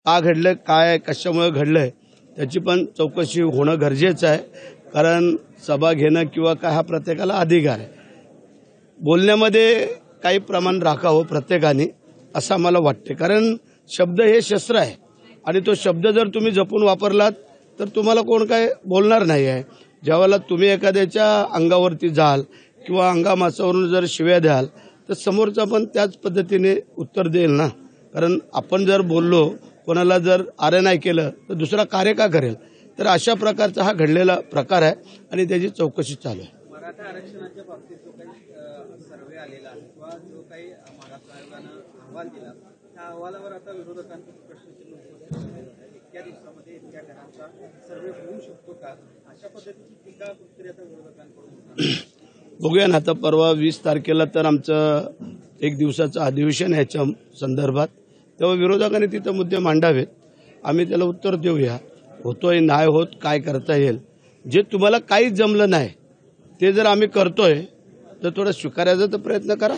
का घडलं, काय कशामुळे घडलंय त्याची पण चौकशी होणं गरजेचं आहे. कारण सभा घेणं किंवा काय हा प्रत्येकाला अधिकार आहे. बोलण्यामध्ये काही प्रमाण राखावं प्रत्येकाने असं आम्हाला वाटते. कारण शब्द हे शस्त्र आहे आणि तो शब्द जर तुम्ही जपून वापरलात तर तुम्हाला कोण काय बोलणार नाही आहे. ज्यावेळेला तुम्ही एखाद्याच्या अंगावरती जाल किंवा अंगामासावरून जर शिव्या द्याल तर समोरचा पण त्याच पद्धतीने उत्तर देईल ना. कारण आपण जर बोललो, कोणाला जर आरे नाही केलं तर दुसरा कार्य का करेल. तर अशा प्रकारचा हा घडलेला प्रकार आहे आणि त्याची चौकशी चालू आहे. मराठा आरक्षणाच्या बाबतीत जो काही सर्वे आलेला आहे किंवा जो काही महाराष्ट्र आयोगानं अहवाल दिला त्या अहवालावर आता विरोधकांचं प्रश्नचिन्ह उपस्थित झालेलं आहे. इतक्या दिवसामध्ये इतक्या घरांचा सर्वे होऊ शकतो का, अशा पद्धतीची टीका कुठेतरी आता विरोधकांकडून. बघूया ना. आता परवा 20 तारखेला तर आमचं एक दिवसाचं अधिवेशन आहे याच्या संदर्भात. तेव्हा विरोधकांनी तिथं मुद्दे मांडावेत, आम्ही त्याला उत्तर देऊया. होतोय नाही होत काय करता येईल. जे तुम्हाला काहीच जमलं नाही ते जर आम्ही करतोय तर थोडं स्वीकारायचा तर प्रयत्न करा.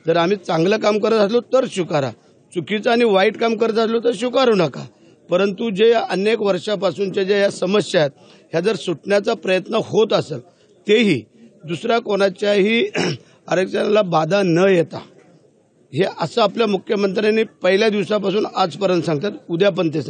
जर आम्ही चांगलं काम करत असलो तर स्वीकारा, चुकीचं आणि वाईट काम करत असलो तर स्वीकारू नका. परंतु जे अनेक वर्षापासूनच्या ज्या या समस्या आहेत ह्या जर सुटण्याचा प्रयत्न होत असेल तेही दुसऱ्या कोणाच्याही आरक्षणाला बाधा न येता हे असं आपल्या मुख्यमंत्र्यांनी पहिल्या दिवसापासून आजपर्यंत सांगतात. उद्या पण ते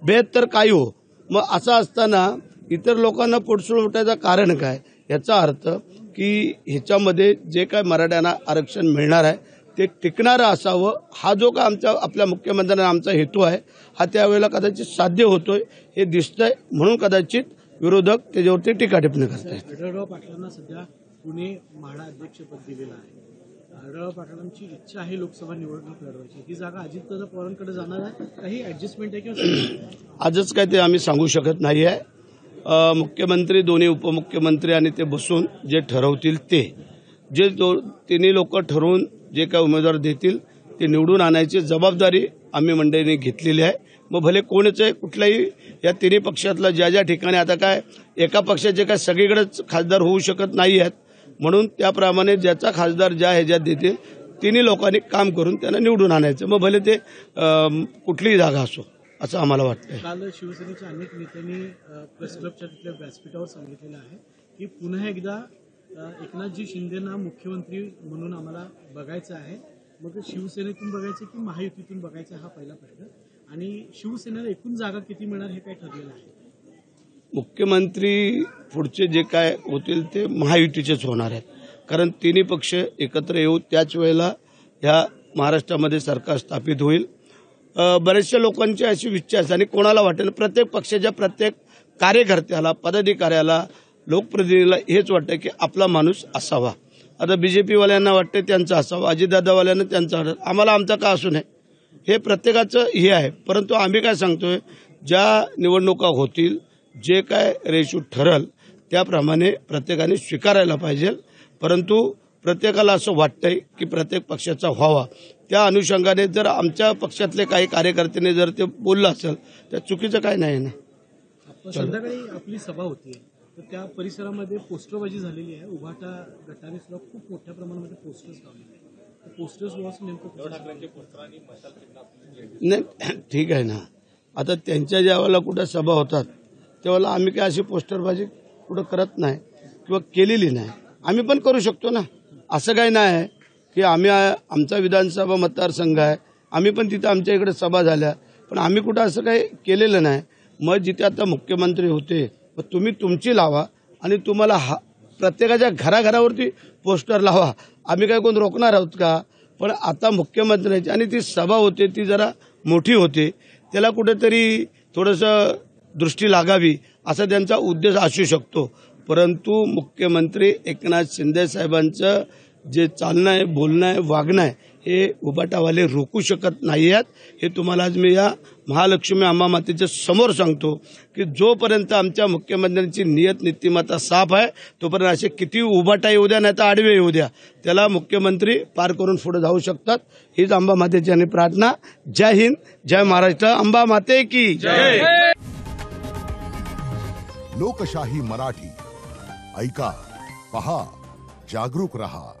बेहद तर काही हो. मग असं असताना इतर लोकांना पोटसूळ उठायचं कारण काय. याचा अर्थ की ह्याच्यामध्ये जे काय मराठ्यांना आरक्षण मिळणार आहे ते टिकणारं असावं. हा जो का आपल्या मुख्यमंत्र्यांना आमचा हेतू आहे हा त्यावेळेला कदाचित साध्य होतोय हे दिसतंय. म्हणून कदाचित विरोधक त्याच्यावरती टीका टिप्पणी करतात. आढळराव पाटलांना सध्या पुणे म्हाडा अध्यक्षपद दिलेलं आहे. आढळराव पाटलांची इच्छा आहे लोकसभा निवडणूक लढवायची. ही जागा अजितदादा पवारांकडे जाणार आहे. काही ऍडजस्टमेंट आहे किंवा आजच काय ते आम्ही सांगू शकत नाही आहे. मुख्यमंत्री, दोन्ही उपमुख्यमंत्री आणि ते बसून जे ठरवतील ते जे तिन्ही लोक ठरवून जे काय उमेदवार देतील ते निवडून आणायची जबाबदारी आम्ही मंडळींनी घेतलेली आहे. मग भले कोणच आहे, कुठल्याही या तिन्ही पक्षातला ज्या ज्या ठिकाणी आता काय एका पक्षाचे काय सगळीकडेच खासदार होऊ शकत नाही आहेत. म्हणून त्याप्रमाणे ज्याचा खासदार ज्या ह्याच्यात देतील तिन्ही लोकांनी काम करून त्यांना निवडून आणायचं. मग भले ते कुठलीही जागा असो असं आम्हाला वाटतं. काल शिवसेनेच्या अनेक नेत्यांनी प्रेस क्लबच्या तिथल्या व्यासपीठावर सांगितलेलं आहे की पुन्हा एकदा एकनाथजी शिंदेंना मुख्यमंत्री म्हणून आम्हाला बघायचं आहे. मग शिवसेनेतून बघायचं की महायुतीतून बघायचं हा पहिला प्रश्न. आणि शिवसेनेला एकूण जागा किती मिळणार हे काय ठरलेलं आहे. मुख्यमंत्री पुढचे जे काय होतील ते महायुतीचेच होणार आहेत. कारण तिन्ही पक्ष एकत्र येऊ त्याच वेळेला ह्या महाराष्ट्रामध्ये सरकार स्थापित होईल. बऱ्याचशा लोकांची अशी इच्छा असते आणि कोणाला वाटेल प्रत्येक पक्षाच्या प्रत्येक कार्यकर्त्याला, पदाधिकाऱ्याला, लोकप्रतिनिधीला हेच वाटतं की आपला माणूस असावा. आता बीजेपीवाल्यांना वाटते त्यांचा असावा, अजितदादावाल्यांना त्यांचा वाटतं, आम्हाला आमचा का असू नये. हे प्रत्येकाचं हे आहे. परंतु आम्ही काय सांगतोय, ज्या निवडणुका होतील जे काय रेशू ठरल त्याप्रमाणे प्रत्येकाने स्वीकारायला पाहिजे. परंतु प्रत्येकाला असं वाटतंय की प्रत्येक पक्षाचा व्हावा. त्या अनुषंगाने जर आमच्या पक्षातले काही कार्यकर्त्यांनी जर ते बोललं असेल तर चुकीचं काय नाही ना. संध्याकाळी आपली सभा होती तर त्या परिसरामध्ये पोस्टरबाजी झालेली आहे. उभाटा गटाने सुद्धा खूप मोठ्या प्रमाणामध्ये पोस्टर्स लावले. पोस्टर्स लॉस नेमकं नाही ठीक आहे ना. आता त्यांच्या ज्यावेळेला कुठं सभा होतात त्यावेळेला आम्ही काय अशी पोस्टरबाजी कुठं करत नाही किंवा केलेली नाही. आम्ही पण करू शकतो ना. असं काही नाही आहे की आम्ही आमचा विधानसभा मतदारसंघ आहे, आम्ही पण तिथं आमच्या इकडे सभा झाल्या, पण आम्ही कुठं असं काही केलेलं नाही. मग जिथे आता मुख्यमंत्री होते मग तुम्ही तुमची लावा आणि तुम्हाला प्रत्येकाच्या घराघरावरती पोस्टर लावा. आम्ही काय कोण रोखणार आहोत का. पण आता मुख्यमंत्र्यांची आणि ती सभा होते ती जरा मोठी होते, त्याला कुठेतरी थोडंसं दृष्टी लागावी असा त्यांचा उद्देश असू शकतो. परंतु मुख्यमंत्री एकनाथ शिंदे साहेबांचं जे चालणं आहे, बोलणं आहे, वागणं आहे हे उबाटावाले रोखू शकत नाही आहेत. हे तुम्हाला आज मी या महालक्ष्मी अंबा मातेच्या समोर सांगतो की जोपर्यंत आमच्या मुख्यमंत्र्यांची नियत नीतिमत्ता साफ आहे तोपर्यंत असे किती उबाटा येऊ द्या नाही तर आडवे येऊ द्या, त्याला मुख्यमंत्री पार करून पुढे जाऊ शकतात. हीच अंबा मातेची आणि प्रार्थना. जय हिंद, जय महाराष्ट्र. अंबा माते की जय. लोकशाही मराठी ऐका, पहा, जागरूक रहा.